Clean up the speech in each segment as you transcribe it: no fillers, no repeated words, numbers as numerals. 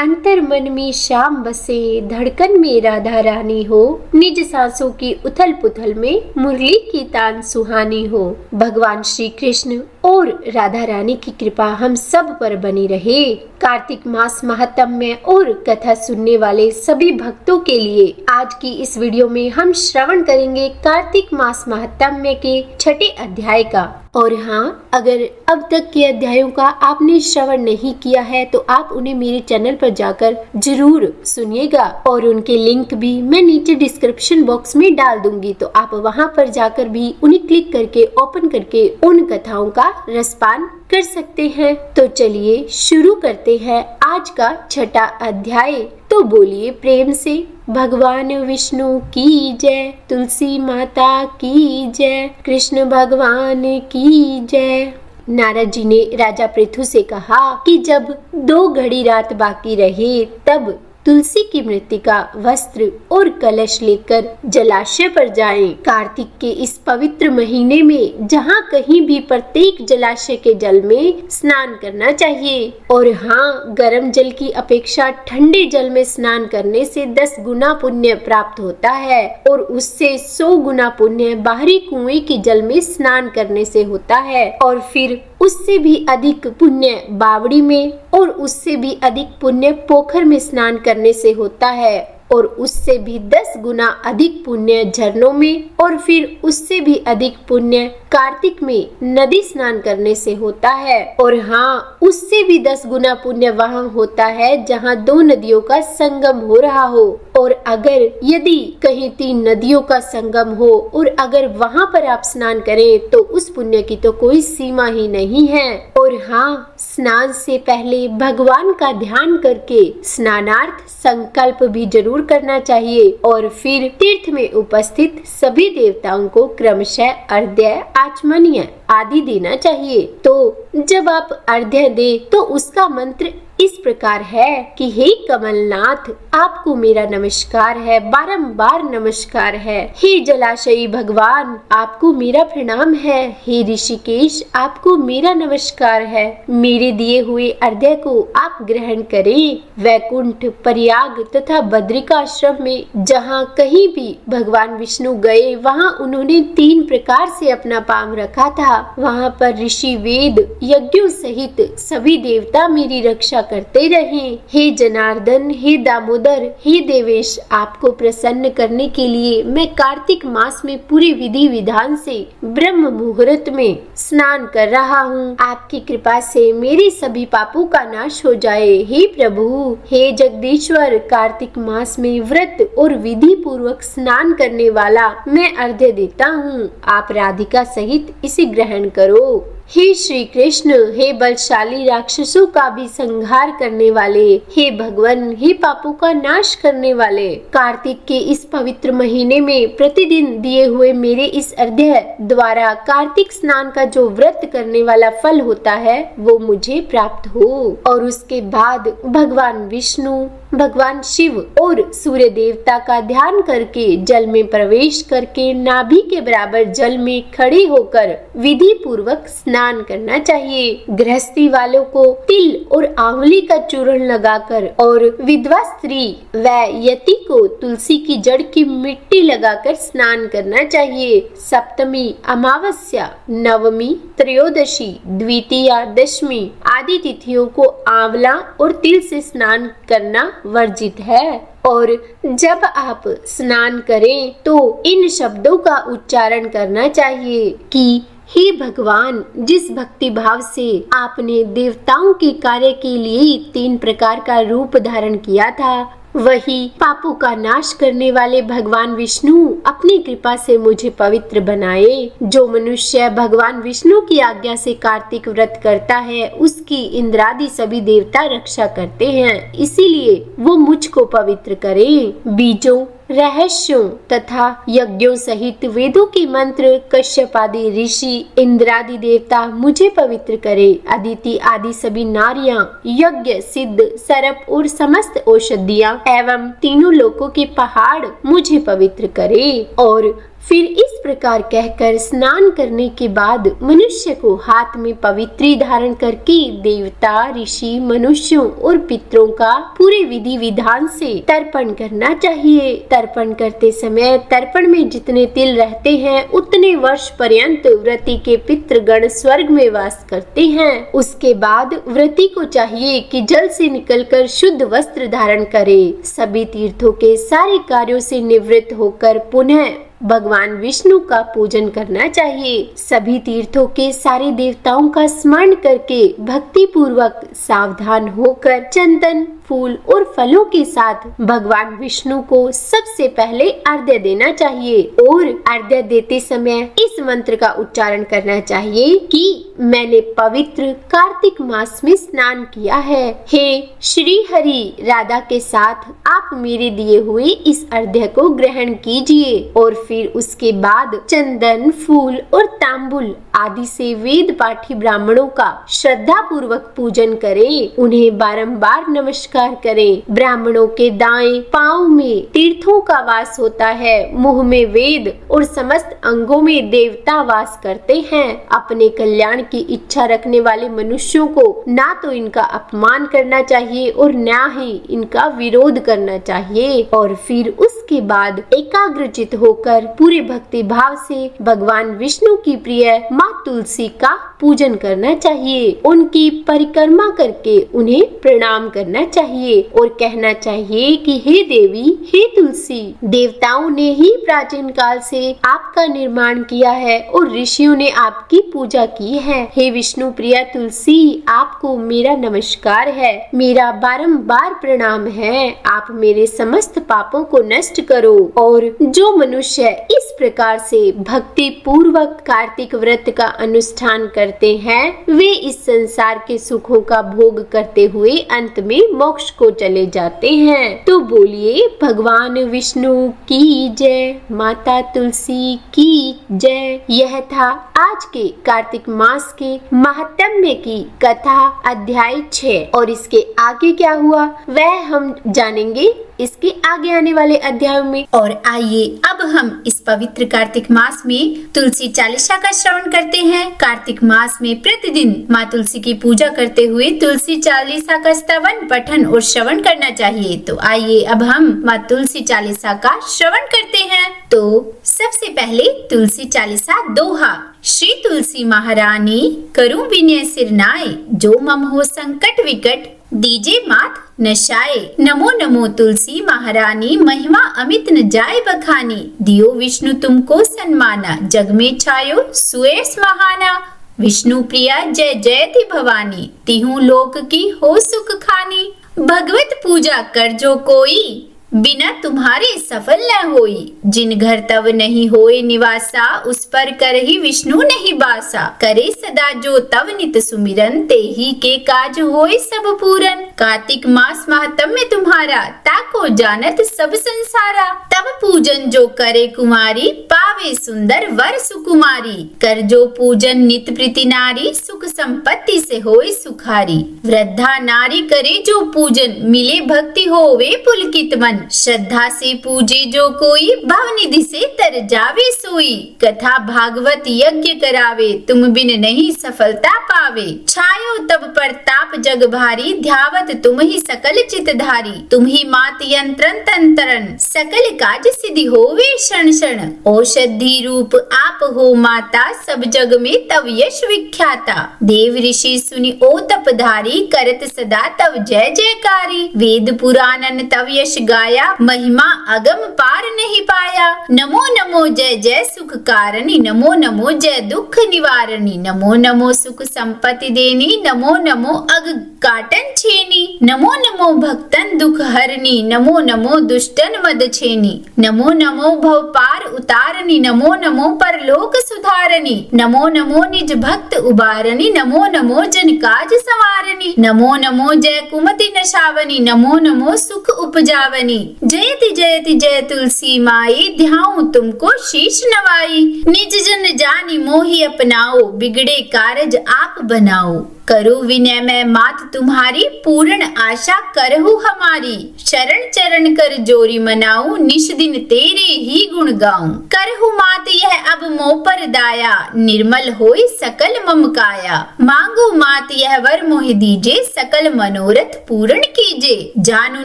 अंतर मन में श्याम बसे, धड़कन में राधा रानी हो, निज सांसों की उथल पुथल में मुरली की तान सुहानी हो। भगवान श्री कृष्ण और राधा रानी की कृपा हम सब पर बनी रहे। कार्तिक मास महात्म्य और कथा सुनने वाले सभी भक्तों के लिए आज की इस वीडियो में हम श्रवण करेंगे कार्तिक मास महात्म्य के छठे अध्याय का। और हाँ, अगर अब तक के अध्यायों का आपने श्रवण नहीं किया है तो आप उन्हें मेरे चैनल पर जाकर जरूर सुनिएगा और उनके लिंक भी मैं नीचे डिस्क्रिप्शन बॉक्स में डाल दूंगी, तो आप वहां पर जाकर भी उन्हें क्लिक करके ओपन करके उन कथाओं का रसपान कर सकते हैं। तो चलिए शुरू करते हैं आज का छठा अध्याय। तो बोलिए प्रेम से भगवान विष्णु की जय, तुलसी माता की जय, कृष्ण भगवान की जय। नारद जी ने राजा पृथु से कहा कि जब 2 घड़ी रात बाकी रहे तब तुलसी की मृत्तिका, वस्त्र और कलश लेकर जलाशय पर जाएं। कार्तिक के इस पवित्र महीने में जहाँ कहीं भी प्रत्येक जलाशय के जल में स्नान करना चाहिए। और हाँ, गर्म जल की अपेक्षा ठंडे जल में स्नान करने से 10 गुना पुण्य प्राप्त होता है और उससे 100 गुना पुण्य बाहरी कुएं के जल में स्नान करने से होता है और फिर उससे भी अधिक पुण्य बावड़ी में और उससे भी अधिक पुण्य पोखर में स्नान करने से होता है और उससे भी 10 गुना अधिक पुण्य झरनों में और फिर उससे भी अधिक पुण्य कार्तिक में नदी स्नान करने से होता है। और हाँ, उससे भी 10 गुना पुण्य वहाँ होता है जहाँ 2 नदियों का संगम हो रहा हो। और अगर यदि कहीं 3 नदियों का संगम हो और अगर वहाँ पर आप स्नान करें तो उस पुण्य की तो कोई सीमा ही नहीं है। और हाँ, स्नान से पहले भगवान का ध्यान करके स्नानार्थ संकल्प भी जरूर करना चाहिए और फिर तीर्थ में उपस्थित सभी देवताओं को क्रमशः अर्घ्य, आचमनीय आदि देना चाहिए। तो जब आप अर्घ्य दे तो उसका मंत्र इस प्रकार है कि हे कमलनाथ, आपको मेरा नमस्कार है, बारंबार नमस्कार है। हे जलाशयी भगवान, आपको मेरा प्रणाम है। हे ऋषिकेश, आपको मेरा नमस्कार है। मेरे दिए हुए अर्घ्य को आप ग्रहण करें। वैकुंठ, प्रयाग तथा बद्रिकाश्रम में जहाँ कहीं भी भगवान विष्णु गए वहाँ उन्होंने 3 प्रकार से अपना पांव रखा था। वहाँ पर ऋषि वेद यज्ञों सहित सभी देवता मेरी रक्षा करते रहे। हे जनार्दन, हे दामोदर, हे देवेश, आपको प्रसन्न करने के लिए मैं कार्तिक मास में पूरे विधि विधान से ब्रह्म मुहूर्त में स्नान कर रहा हूँ। आपकी कृपा से मेरे सभी पापों का नाश हो जाए। हे प्रभु, हे जगदीश्वर, कार्तिक मास में व्रत और विधि पूर्वक स्नान करने वाला मैं अर्घ्य देता हूँ। आप राधिका सहित इसे ग्रहण करो। हे श्री कृष्ण, हे बलशाली राक्षसों का भी संहार करने वाले, हे भगवान, हे पापों का नाश करने वाले, कार्तिक के इस पवित्र महीने में प्रतिदिन दिए हुए मेरे इस अर्घ्य द्वारा कार्तिक स्नान का जो व्रत करने वाला फल होता है वो मुझे प्राप्त हो। और उसके बाद भगवान विष्णु, भगवान शिव और सूर्य देवता का ध्यान करके जल में प्रवेश करके नाभि के बराबर जल में खड़े होकर विधि पूर्वक स्नान करना चाहिए। गृहस्थी वालों को तिल और आंवली का चूर्ण लगाकर और विधवा स्त्री व यति को तुलसी की जड़ की मिट्टी लगाकर स्नान करना चाहिए। सप्तमी, अमावस्या, नवमी, त्रयोदशी, द्वितीया, दशमी आदि तिथियों को आंवला और तिल से स्नान करना वर्जित है। और जब आप स्नान करें तो इन शब्दों का उच्चारण करना चाहिए कि हे भगवान, जिस भक्ति भाव से आपने देवताओं के कार्य के लिए 3 प्रकार का रूप धारण किया था, वही पापों का नाश करने वाले भगवान विष्णु अपनी कृपा से मुझे पवित्र बनाए। जो मनुष्य भगवान विष्णु की आज्ञा से कार्तिक व्रत करता है उसकी इंद्रादि सभी देवता रक्षा करते हैं, इसीलिए वो मुझको पवित्र करें। बीजों, रहस्यों तथा यज्ञों सहित वेदों के मंत्र, कश्यप आदि ऋषि, इंद्रादि देवता मुझे पवित्र करे। अदिति आदि सभी नारियां, यज्ञ, सिद्ध, सर्प और समस्त औषधियां एवं तीनों लोकों के पहाड़ मुझे पवित्र करे। और फिर इस प्रकार कहकर स्नान करने के बाद मनुष्य को हाथ में पवित्री धारण करके देवता, ऋषि, मनुष्यों और पितरों का पूरे विधि विधान से तर्पण करना चाहिए। तर्पण करते समय तर्पण में जितने तिल रहते हैं उतने वर्ष पर्यंत व्रती के पितृगण स्वर्ग में वास करते हैं। उसके बाद व्रती को चाहिए कि जल से निकलकर शुद्ध वस्त्र धारण करे। सभी तीर्थों के सारे कार्यों से निवृत्त होकर पुनः भगवान विष्णु का पूजन करना चाहिए। सभी तीर्थों के सारे देवताओं का स्मरण करके भक्ति पूर्वक सावधान होकर चंदन, फूल और फलों के साथ भगवान विष्णु को सबसे पहले अर्घ्य देना चाहिए और अर्घ्य देते समय इस मंत्र का उच्चारण करना चाहिए कि मैंने पवित्र कार्तिक मास में स्नान किया है। हे श्री हरि, राधा के साथ आप मेरे दिए हुए इस अर्घ्य को ग्रहण कीजिए और फिर उसके बाद चंदन, फूल और तांबुल आदि से वेद पाठी ब्राह्मणों का श्रद्धा पूर्वक पूजन करें। उन्हें बारंबार नमस्कार करें। ब्राह्मणों के दाएं पांव में तीर्थों का वास होता है, मुंह में वेद और समस्त अंगों में देवता वास करते हैं। अपने कल्याण की इच्छा रखने वाले मनुष्यों को ना तो इनका अपमान करना चाहिए और ना ही इनका विरोध करना चाहिए। और फिर उसके बाद एकाग्रचित होकर पूरे भक्ति भाव से भगवान विष्णु की प्रिय माँ तुलसी का पूजन करना चाहिए। उनकी परिक्रमा करके उन्हें प्रणाम करना चाहिए और कहना चाहिए कि हे देवी, हे तुलसी, देवताओं ने ही प्राचीन काल से आपका निर्माण किया है और ऋषियों ने आपकी पूजा की है। हे विष्णु प्रिया तुलसी, आपको मेरा नमस्कार है, मेरा बारंबार प्रणाम है। आप मेरे समस्त पापों को नष्ट करो। और जो मनुष्य इस प्रकार से भक्ति पूर्वक कार्तिक व्रत का अनुष्ठान करते हैं वे इस संसार के सुखों का भोग करते हुए अंत में मोक्ष को चले जाते हैं। तो बोलिए भगवान विष्णु की जय, माता तुलसी की जय। यह था आज के कार्तिक मास के महात्म्य की कथा अध्याय 6 और इसके आगे क्या हुआ वह हम जानेंगे इसके आगे आने वाले अध्यायों में। और आइए अब हम इस पवित्र कार्तिक मास में तुलसी चालीसा का श्रवण करते हैं। कार्तिक मास में प्रतिदिन माँ तुलसी की पूजा करते हुए तुलसी चालीसा का स्तवन, पठन और श्रवण करना चाहिए। तो आइए अब हम माँ तुलसी चालीसा का श्रवण करते हैं। तो सबसे पहले तुलसी चालीसा दोहा। श्री तुलसी महारानी करूं विनय सिरनाए, जो मम हो संकट विकट दीजे मात नशाए। नमो नमो तुलसी महारानी, महिमा अमित न जाए बखानी। दियो विष्णु तुमको सन्माना, जग में छायो सुयस महाना। विष्णु प्रिया जय जयति भवानी, तिहु लोक की हो सुख खानी। भगवत पूजा कर जो कोई, बिना तुम्हारे सफल न होई। जिन घर तव नहीं होए निवासा, उस पर करहि विष्णु नहीं बासा। करे सदा जो तव नित सुमिरन, ते ही के काज होए सब पूरन। कार्तिक मास महात्म्य तुम्हारा, ताको जानत सब संसारा। तब पूजन जो करे कुमारी, पावे सुंदर वर सुकुमारी। कर जो पूजन नित प्रीति नारी, सुख संपत्ति से होए सुखारी। वृद्धा नारी करे जो पूजन, मिले भक्ति होवे पुलकित मन। श्रद्धा से पूजे जो कोई, भवनिधि से तर जावे सोई। कथा भागवत यज्ञ करावे, तुम बिन नहीं सफलता पावे। छायो तब प्रताप जग भारी, ध्यावत तुम ही सकल चितधारी। तुम ही मात यंत्रन तंत्रन, सकल काज सिद्धि होवे क्षण क्षण। औषधि रूप आप हो माता, सब जग में तव यश विख्याता। देव ऋषि सुनि ओ तपधारी, करत सदा तव जय जयकारी। वेद पुराणन तव यश गाया, महिमा अगम पार नहीं पाया। नमो नमो जय जय सुख कारणी, नमो नमो जय दुख निवारणी। नमो नमो सुख संपत्ति देनी, नमो नमो अग काटन छेनी। नमो नमो भक्तन दुख हरनी, नमो नमो दुष्टन मद छेनी। नमो नमो भव पार उतारनी, नमो नमो परलोक सुधारनी। नमो नमो निज भक्त उबारनी, नमो नमो जन काज संवारनी। नमो नमो जय कुमति नशावनी, नमो नमो सुख उपजावनी। जयति जयति जय तुलसी माई, ध्याऊं तुमको शीश नवाई। निज जन जानी मोहि अपनाओ, बिगड़े कारज आप बनाओ। करो विनय मैं मात तुम्हारी, पूर्ण आशा करहु हमारी। शरण चरण कर जोरी मनाऊं, निश दिन तेरे ही गुण गाऊं। करहु मात यह अब मोह पर दाया, निर्मल होई सकल मम काया। मांगू मात यह वर मोहि दीजे, सकल मनोरथ पूर्ण कीजे। जानू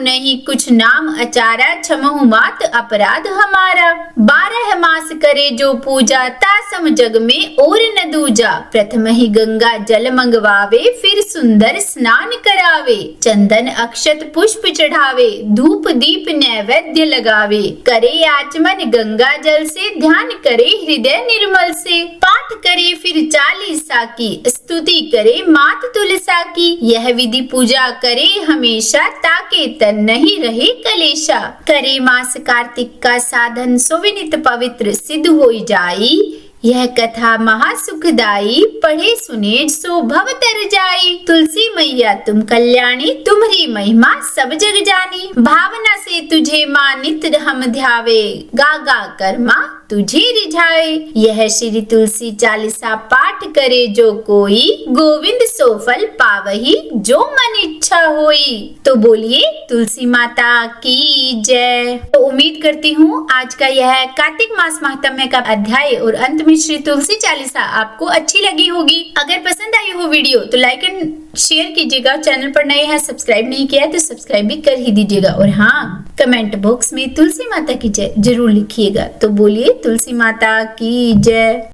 नहीं कुछ नाम अचारा, क्षमहु मात अपराध हमारा। 12 मास करे जो पूजा, तासम जग में और न दूजा। प्रथम ही गंगा जल मंगवावे, फिर सुंदर स्नान करावे। चंदन अक्षत पुष्प चढ़ावे, धूप दीप नैवेद्य लगावे। करे आचमन गंगा जल से, ध्यान करे हृदय निर्मल से। पाठ करे फिर 40 की, स्तुति करे मात तुलसा की। यह विधि पूजा करे हमेशा, ताके तन नहीं रहे कलेशा। करे मास कार्तिक का साधन, सुविनित पवित्र सिद्ध होई जाई। यह कथा महासुखदाई, पढ़े सुने सो भव तर जाई। तुलसी मैया तुम कल्याणी, तुम्हारी महिमा सब जग जानी। भावना से तुझे माँ नित्य हम ध्यावे, गा गा कर माँ तुझे रिझाए। यह श्री तुलसी चालीसा पाठ करे जो कोई, गोविंद सो फल पावही जो मन इच्छा होई। तो बोलिए तुलसी माता की जय। तो उम्मीद करती हूँ आज का यह कार्तिक मास महात्म्य का अध्याय और अंत में श्री तुलसी चालीसा आपको अच्छी लगी होगी। अगर पसंद आई हो वीडियो तो लाइक एंड शेयर कीजिएगा। चैनल पर नए हैं, सब्सक्राइब नहीं किया है तो सब्सक्राइब भी कर ही दीजिएगा। और हाँ, कमेंट बॉक्स में तुलसी माता की जय जरूर लिखिएगा। तो बोलिए तुलसी माता की जय।